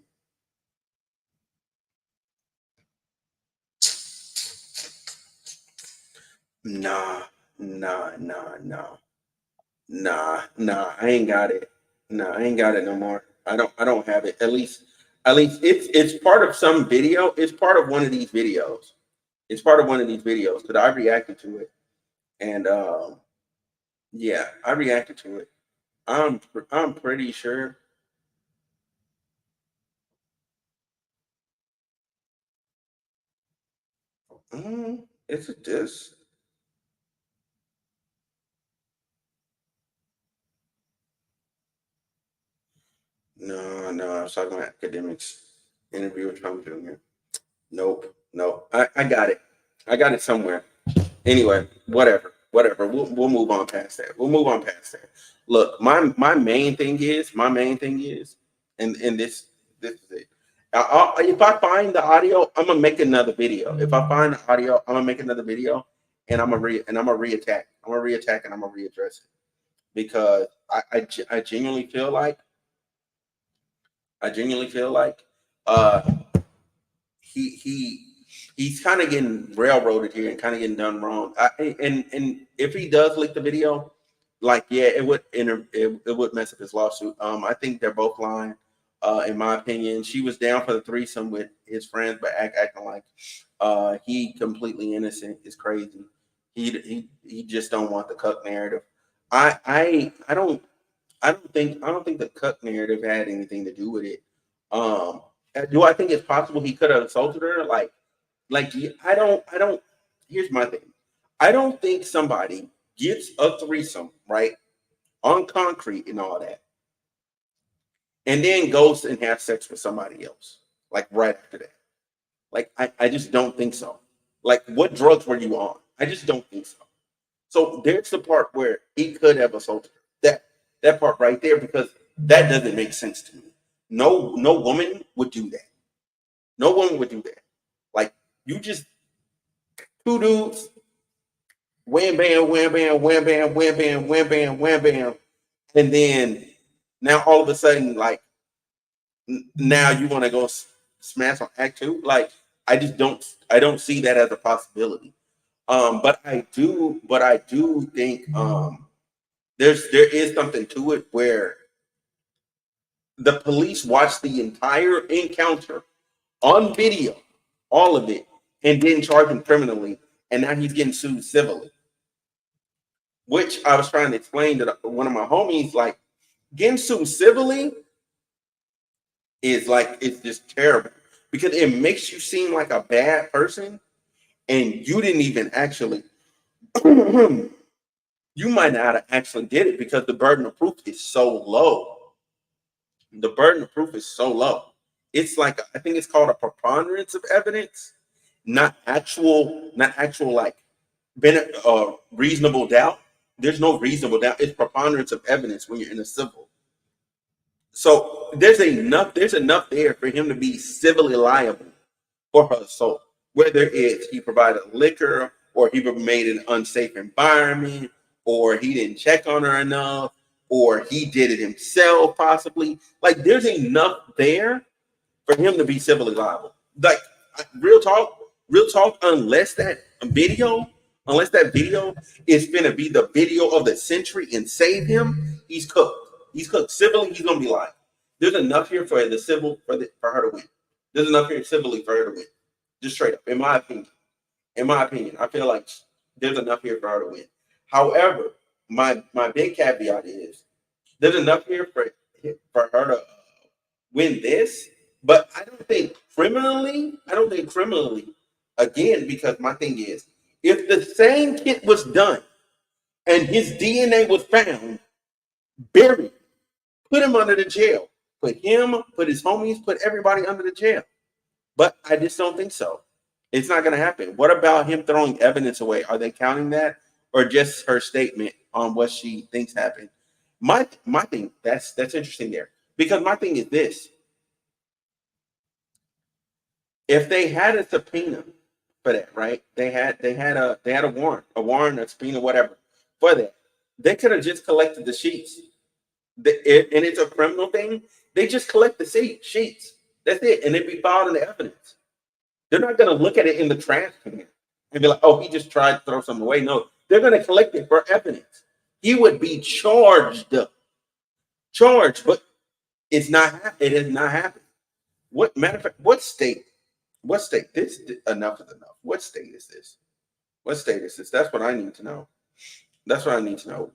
Nah, nah. I ain't got it. Nah, I ain't got it no more. I don't have it. At least it's part of some video. It's part of one of these videos. It's part of one of these videos because I reacted to it. And yeah, I reacted to it. I'm pretty sure. It's a diss. No, I was talking about academics interview with Trump Jr. Nope. I got it. I got it somewhere. Anyway, whatever. We'll move on past that. We'll move on past that. Look, my main thing is, and this is it. If I find the audio, I'm gonna make another video. If I find the audio, I'm gonna make another video, and I'm gonna reattack. I'm gonna reattack and I'm gonna readdress it because I genuinely feel like I genuinely feel like uh he he he's kind of getting railroaded here and kind of getting done wrong. And if he does leak the video, like yeah, it would mess up his lawsuit. I think they're both lying. In my opinion, she was down for the threesome with his friends, but acting like he completely innocent is crazy. He just don't want the cuck narrative. I don't think the cuck narrative had anything to do with it. Um, do I think it's possible he could have assaulted her? Like I don't. Here's my thing. I don't think somebody gets a threesome right on concrete and all that, and then goes and have sex with somebody else like right after that. Like I just don't think so. Like what drugs were you on? I just don't think so. So there's the part where he could have assaulted her. That part right there because that doesn't make sense to me. No woman would do that. No woman would do that. Like you just two dudes, wham bam, wham bam, wham bam, wham bam, wham bam, wham bam, and then now all of a sudden, like now you want to go smash on Act Two. Like I don't see that as a possibility. But I do think there is something to it where the police watched the entire encounter on video, all of it, and didn't charge him criminally, and now he's getting sued civilly. Which I was trying to explain to one of my homies, like getting sued civilly is like it's just terrible because it makes you seem like a bad person, and you didn't even actually. You might not have actually did it because the burden of proof is so low. The burden of proof is so low. It's like, I think it's called a preponderance of evidence, not actual like reasonable doubt. There's no reasonable doubt. It's preponderance of evidence when you're in a civil. So there's enough there for him to be civilly liable for her assault, whether it's he provided liquor, or he made an unsafe environment, or he didn't check on her enough, or he did it himself, possibly. Like, there's enough there for him to be civilly liable. Like, real talk, unless that video is gonna be the video of the century and save him, he's cooked. He's cooked. Civilly, he's gonna be liable. There's enough here for the civil for her to win. There's enough here civilly for her to win. Just straight up, in my opinion. I feel like there's enough here for her to win. However, my big caveat is there's enough here for her to win this, but I don't think criminally. Again, because my thing is, if the same kit was done and his DNA was found buried, put him under the jail. Put him, put his homies, put everybody under the jail. But I just don't think so. It's not going to happen. What about him throwing evidence away? Are they counting that, or just her statement on what she thinks happened? My thing, that's interesting there, because my thing is this: if they had a subpoena for that, right? They had a warrant, a subpoena, whatever for that. They could have just collected the sheets. And it's a criminal thing. They just collect the sheets. That's it, and it'd be filed in the evidence. They're not going to look at it in the trash can and be like, "Oh, he just tried to throw something away." No, they're going to collect it for evidence. He would be charged, but it's not. It has not happened. What matter of fact? What state? This enough is enough. What state is this? That's what I need to know.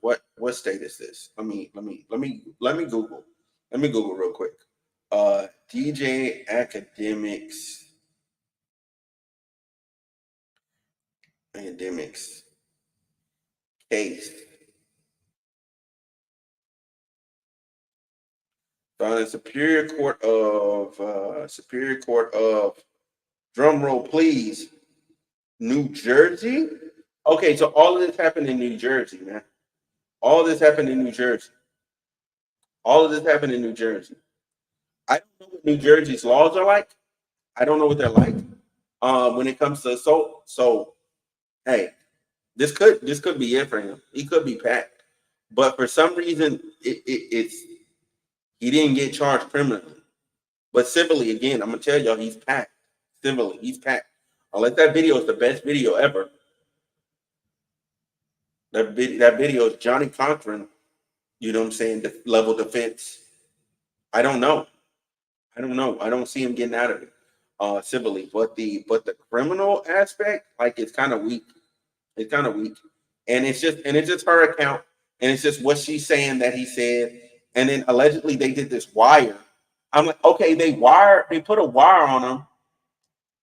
What state is this? Let me Google. Let me Google real quick. DJ Akademiks case. Found in Superior Court of drum roll please, New Jersey. Okay, so all of this happened in New Jersey, man. All of this happened in New Jersey. I don't know what New Jersey's laws are like. I don't know what they're like when it comes to assault. So, hey, this could be it for him. He could be packed, but for some reason, it's he didn't get charged criminally, but civilly. Again, I'm gonna tell y'all, he's packed. Civilly, he's packed. Unless that video is the best video ever. That video is Johnny Cochran. You know what I'm saying? The level defense. I don't know. I don't see him getting out of it civilly, but the criminal aspect, like, it's kind of weak. And it's just her account, and it's just what she's saying that he said, and then allegedly they did this wire. I'm like, okay, they put a wire on him.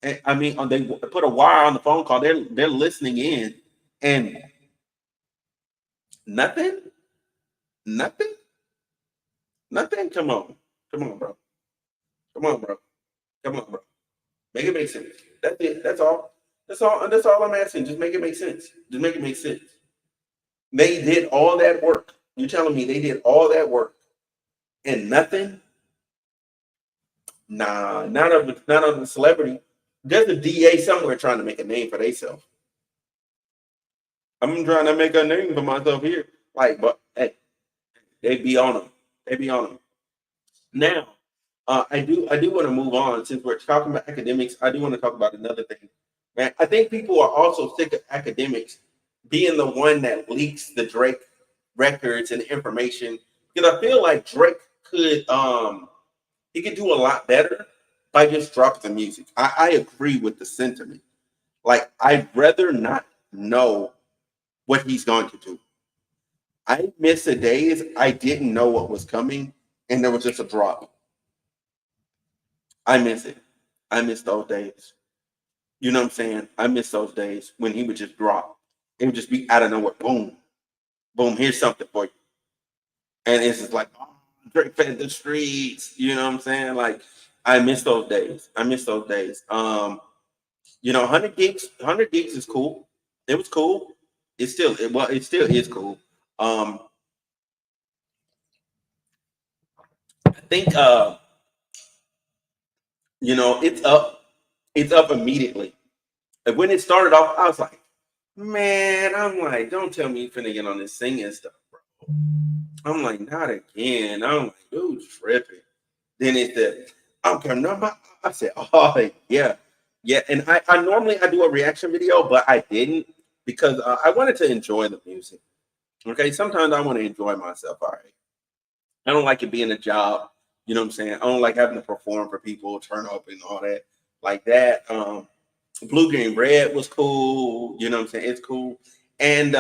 And, I mean, they put a wire on the phone call. They're listening in, and nothing. Come on, bro. Make it make sense. That's it. That's all I'm asking. Just make it make sense. They did all that work. You're telling me they did all that work and nothing? Nah, not of the celebrity. There's a DA somewhere trying to make a name for themselves. I'm trying to make a name for myself here. Like, but hey, they be on them. Now, I do want to move on. Since we're talking about Akademiks, I do want to talk about another thing. Man, I think people are also sick of Akademiks being the one that leaks the Drake records and information. Because I feel like Drake could he could do a lot better by just dropping the music. I agree with the sentiment. Like, I'd rather not know what he's going to do. I miss the days I didn't know what was coming and there was just a drop. I miss it. I miss those days. You know what I'm saying? I miss those days when he would just drop. It would just be out of nowhere. Boom. Boom. Here's something for you. And it's just like, oh, Drake fed the streets. You know what I'm saying? Like, I miss those days. I miss those days. 100 gigs is cool. It was cool. It still is cool. I think it's up immediately. And when it started off, I was like, man, I'm like, don't tell me you finna get on this singing stuff, bro. I'm like, not again. I'm like, dude, tripping. Then it said, I'm coming up. I said, oh yeah. Yeah. And I normally do a reaction video, but I didn't because I wanted to enjoy the music. Okay. Sometimes I want to enjoy myself. All right. I don't like it being a job. You know what I'm saying? I don't like having to perform for people, turn up and all that like that. Blue, Green, Red was cool. You know what I'm saying? It's cool. And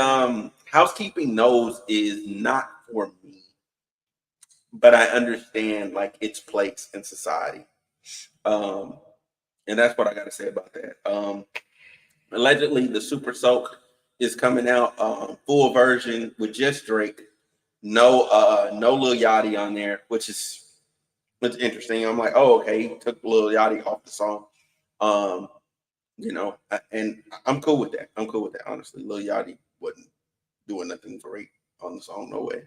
Housekeeping Knows is not for me, but I understand like its place in society. And that's what I got to say about that. Allegedly, the Super Soap is coming out full version with just Drake. No Lil Yachty on there, which is interesting. I'm like, oh, okay, he took Lil Yachty off the song. And I'm cool with that. I'm cool with that, honestly. Lil Yachty wasn't doing nothing great on the song, no way.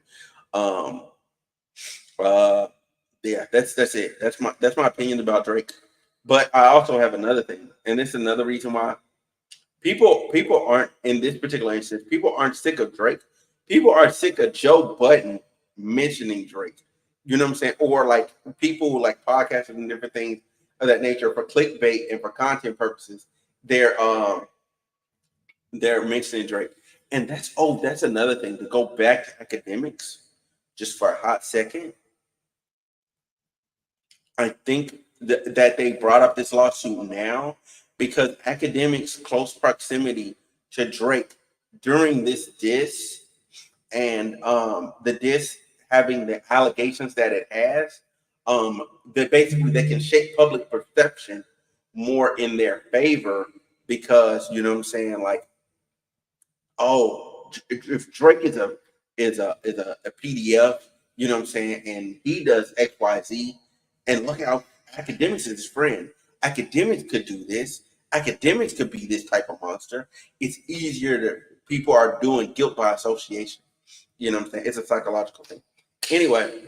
Yeah, that's it. That's my opinion about Drake. But I also have another thing, and this is another reason why people aren't in this particular instance. People aren't sick of Drake. People are sick of Joe Budden mentioning Drake. You know what I'm saying? Or like people like podcasters and different things of that nature for clickbait and for content purposes. They're mentioning Drake, and that's another thing. To go back to Akademiks just for a hot second, I think that they brought up this lawsuit now because Akademiks' close proximity to Drake during this diss and the diss having the allegations that it has, that basically they can shape public perception more in their favor because you know what I'm saying, like, oh, if Drake is a PDF, you know what I'm saying, and he does XYZ, and look how Akademiks is his friend. Akademiks could do this. Akademiks could be this type of monster. It's easier to people are doing guilt by association. You know what I'm saying? It's a psychological thing. Anyway,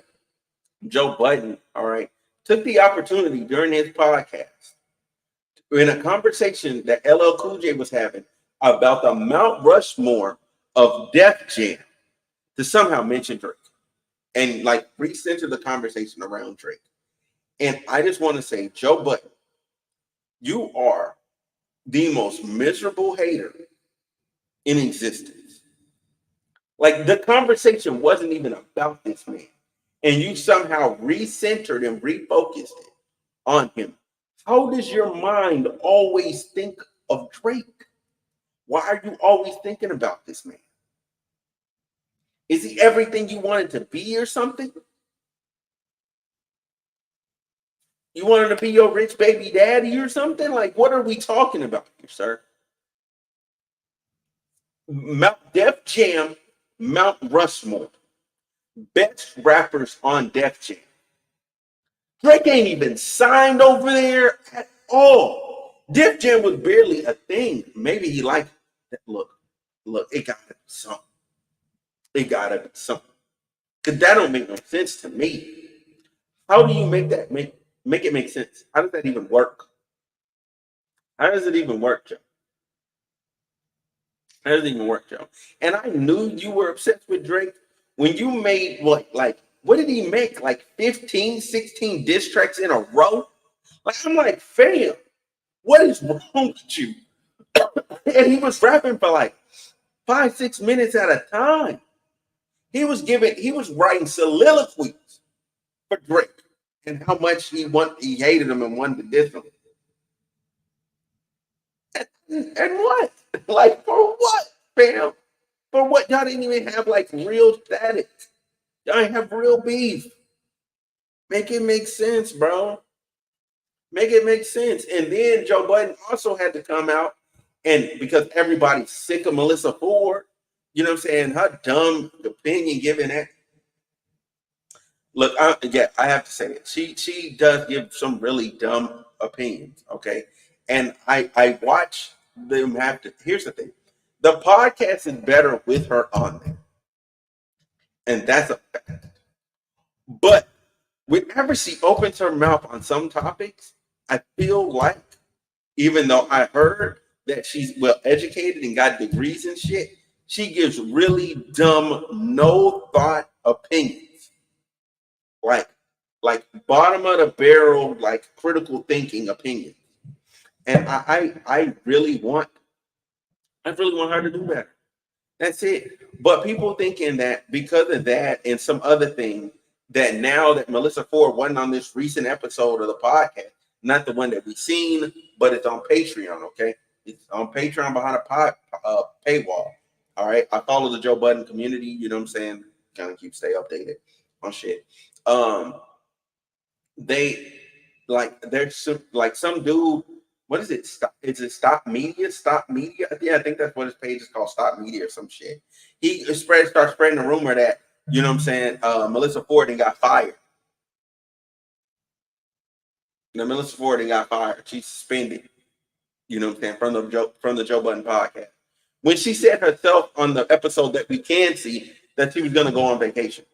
Joe Budden, all right, took the opportunity during his podcast in a conversation that LL Cool J was having about the Mount Rushmore of Def Jam to somehow mention Drake and like recenter the conversation around Drake. And I just want to say, Joe Budden, you are the most miserable hater in existence. Like the conversation wasn't even about this man. And you somehow recentered and refocused it on him. How does your mind always think of Drake? Why are you always thinking about this man? Is he everything you wanted to be or something? You wanted to be your rich baby daddy or something? Like, what are we talking about here, sir? Def Jam, Mount Rushmore. Best rappers on Def Jam. Drake ain't even signed over there at all. Def Jam was barely a thing. Maybe he liked that. Look, it gotta be something. It gotta be something. Because that don't make no sense to me. How do you make that make it make sense? How does that even work? How does it even work, Joe? How does it even work, Joe? And I knew you were obsessed with Drake when you made what did he make? Like 15, 16 diss tracks in a row? Like, I'm like, fam, what is wrong with you? And he was rapping for like 5-6 minutes at a time. He was writing soliloquies for Drake and how much he hated him and wanted to diss him. And what? Like, for what, fam? For what? Y'all didn't even have like real static. Y'all didn't have real beef. Make it make sense, bro. Make it make sense. And then Joe Budden also had to come out, and because everybody's sick of Melissa Ford, you know what I'm saying? Her dumb opinion giving that. Look, I have to say it. She does give some really dumb opinions, okay? And I watch them have to. Here's the thing: the podcast is better with her on there, and that's a fact. But whenever she opens her mouth on some topics, I feel like, even though I heard that she's well educated and got degrees and shit, she gives really dumb, no thought opinions. Like bottom of the barrel, like critical thinking opinions. And I really want her to do better. That's it. But people thinking that because of that and some other thing, that now that Melissa Ford wasn't on this recent episode of the podcast, not the one that we've seen, but it's on Patreon, okay? It's on Patreon behind a paywall. All right. I follow the Joe Budden community, you know what I'm saying? Kind of stay updated on shit. They there's some dude. What is it? Is it Stop Media? Stop Media? Yeah, I think that's what his page is called, Stop Media or some shit. He starts spreading the rumor that, you know what I'm saying, Melissa Ford got fired. Melissa Ford got fired. She's suspended. You know what I'm saying, from the Joe Budden podcast. When she said herself on the episode that we can see that she was gonna go on vacation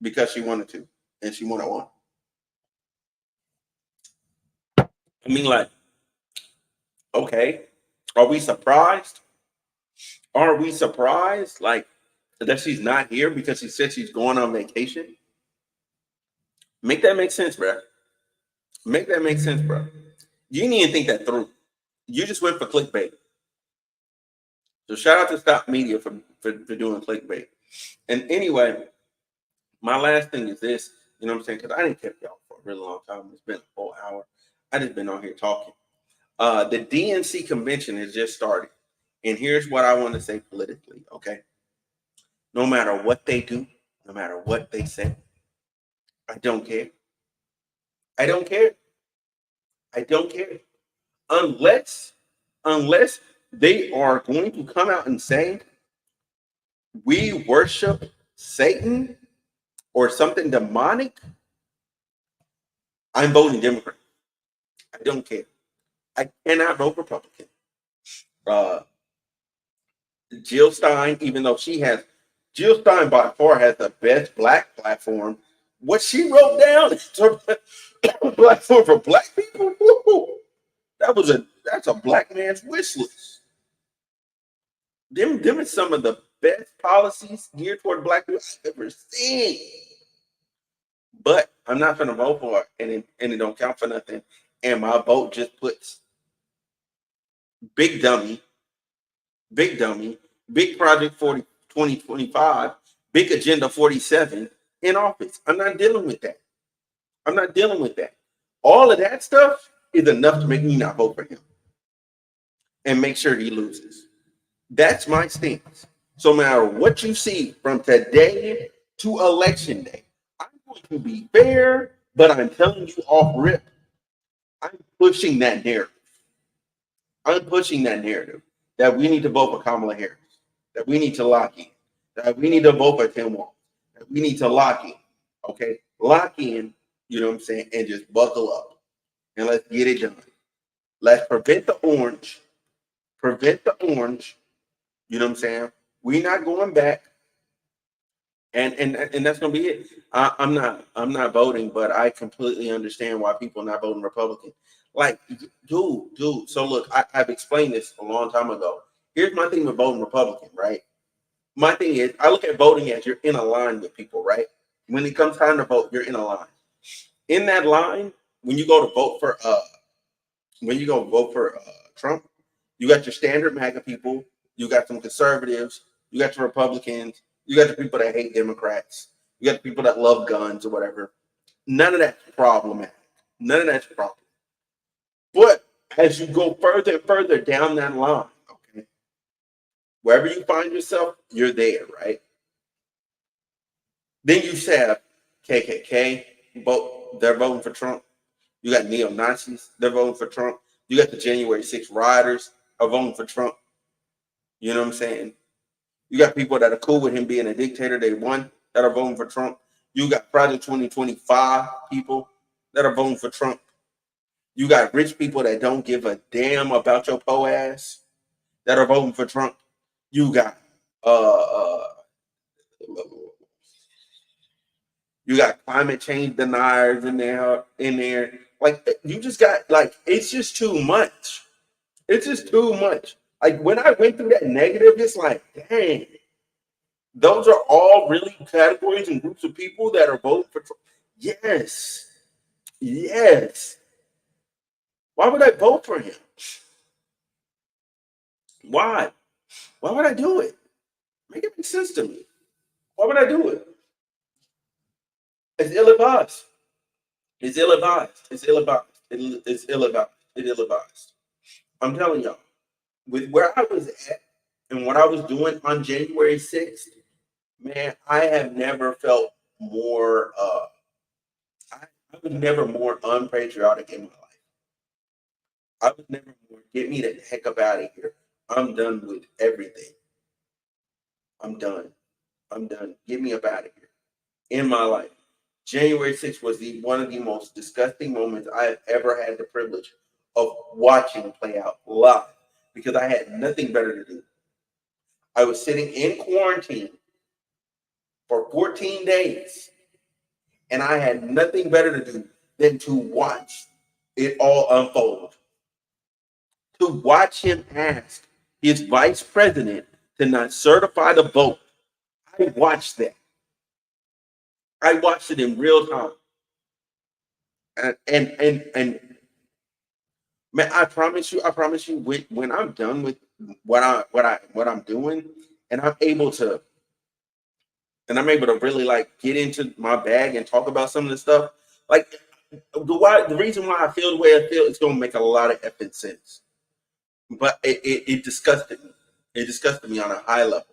because she wanted to, and she wanted one. I mean, like, okay, are we surprised? Are we surprised, like, that she's not here because she said she's going on vacation? Make that make sense, bro. Make that make sense, bro. You didn't even think that through. You just went for clickbait. So shout out to Stop Media for doing clickbait. And anyway, my last thing is this. You know what I'm saying? Because I didn't keep y'all for a really long time. It's been a whole hour. I just been on here talking. The DNC Convention has just started. And here's what I want to say politically, okay? No matter what they do, no matter what they say, I don't care. I don't care. I don't care. Unless they are going to come out and say, we worship Satan or something demonic, I'm voting Democrat. I don't care. I cannot vote Republican. Jill Stein, even though Jill Stein by far has the best black platform. What she wrote down is a platform for black people. Woo, that's a black man's wish list. Them is some of the best policies geared toward black people I've ever seen. But I'm not going to vote for it, and it don't count for nothing. And my vote just puts big dummy, big project 2025, big agenda 47 in office. I'm not dealing with that. I'm not dealing with that. All of that stuff is enough to make me not vote for him and make sure he loses. That's my stance. So no matter what you see from today to election day, I'm going to be fair, but I'm telling you off rip, I'm pushing that narrative. I'm pushing that narrative that we need to vote for Kamala Harris, that we need to lock in, that we need to vote for Tim Walz, that we need to lock in. Okay? Lock in, you know what I'm saying, and just buckle up. And let's get it done. Let's prevent the orange. Prevent the orange. You know what I'm saying? We're not going back. And that's gonna be it. I'm not voting, but I completely understand why people are not voting Republican. Like, dude. So look, I've explained this a long time ago. Here's my thing with voting Republican, right? My thing is, I look at voting as you're in a line with people, right? When it comes time to vote, you're in a line. In that line, when you go to vote for Trump, you got your standard MAGA people, you got some conservatives, you got your Republicans, you got the people that hate Democrats, you got the people that love guns or whatever. None of that's problematic. None of that's problem. But as you go further and further down that line, okay, wherever you find yourself, you're there, right? Then you have KKK, they're voting for Trump. You got neo-Nazis that are voting for Trump. You got the January 6th rioters are voting for Trump. You know what I'm saying? You got people that are cool with him being a dictator. They won that are voting for Trump. You got Project 2025 people that are voting for Trump. You got rich people that don't give a damn about your po ass that are voting for Trump. You got you got climate change deniers in there. Like you just got like it's just too much. It's just too much. Like when I went through that negative, it's like, dang, those are all really categories and groups of people that are voting for Trump. Yes. Yes. Why would I vote for him? Why? Why would I do it? Make it make sense to me. Why would I do it? It's ill-advised. It's ill-advised. It's ill-advised. It's ill-advised. It's ill-advised. I'm telling y'all, with where I was at and what I was doing on January 6th, man, I have never felt more I was never more unpatriotic in my life. I was never more get me the heck up out of here. I'm done with everything. I'm done. I'm done. Get me up out of here. In my life. January 6th was one of the most disgusting moments I have ever had the privilege of watching play out live because I had nothing better to do. I was sitting in quarantine for 14 days and I had nothing better to do than to watch it all unfold. To watch him ask his vice president to not certify the vote. I watched that. I watched it in real time. And man, I promise you, when I'm done with what I'm doing, and I'm able to really like get into my bag and talk about some of the stuff, like the reason why I feel the way I feel, it's gonna make a lot of effing sense. But it disgusted me. It disgusted me on a high level.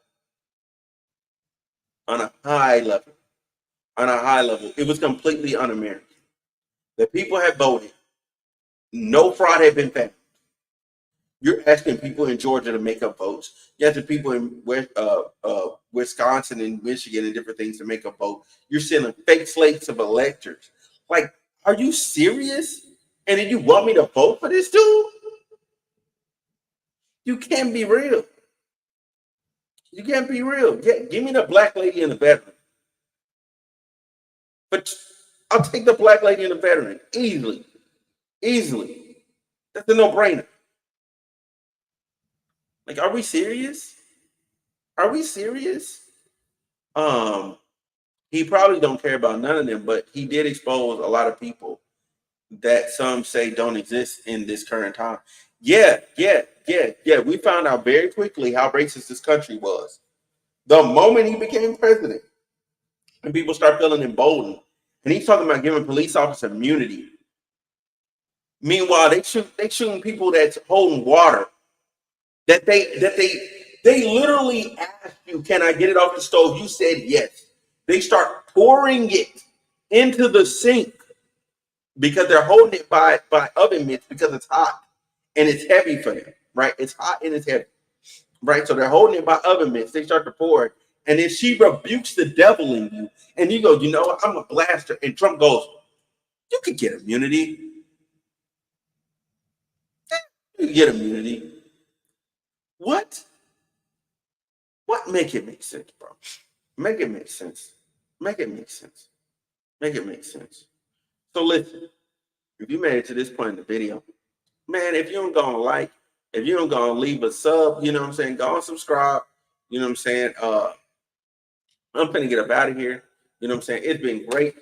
On a high level. It was completely un-American. The people had voted. No fraud had been found. You're asking people in Georgia to make up votes. You have the people in Wisconsin and Michigan and different things to make up vote. You're sending fake slates of electors. Like, are you serious? And then you want me to vote for this dude? You can't be real. You can't be real. Give me the black lady and the veteran. But I'll take the black lady and the veteran easily. Easily. That's a no-brainer. Like, are we serious? Are we serious? He probably don't care about none of them, but he did expose a lot of people that some say don't exist in this current time. Yeah. We found out very quickly how racist this country was. The moment he became president, and people start feeling emboldened, and he's talking about giving police officers immunity. Meanwhile, they shooting people that's holding water. That they literally asked you, "Can I get it off the stove?" You said yes. They start pouring it into the sink because they're holding it by oven mitts because it's hot and it's heavy for them, right? It's hot and it's heavy, right? So they're holding it by oven mitts. They start to pour it, and then she rebukes the devil in you, and you go, "You know what? I'm a blaster." And Trump goes, "You could get immunity. You could get immunity." What? Make it make sense, bro. Make it make sense. Make it make sense. Make it make sense. So listen, if you made it to this point in the video, man, if you don't gonna like, if you don't gonna leave a sub, you know what I'm saying, go and subscribe. You know what I'm saying? I'm finna get up out of here. You know what I'm saying? It's been great.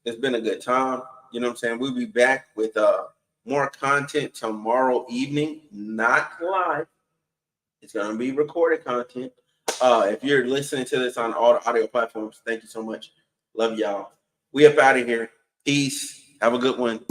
It's been a good time. You know what I'm saying? We'll be back with more content tomorrow evening, not live. It's gonna be recorded content. If you're listening to this on all the audio platforms, thank you so much. Love y'all. We up out of here. Peace. Have a good one.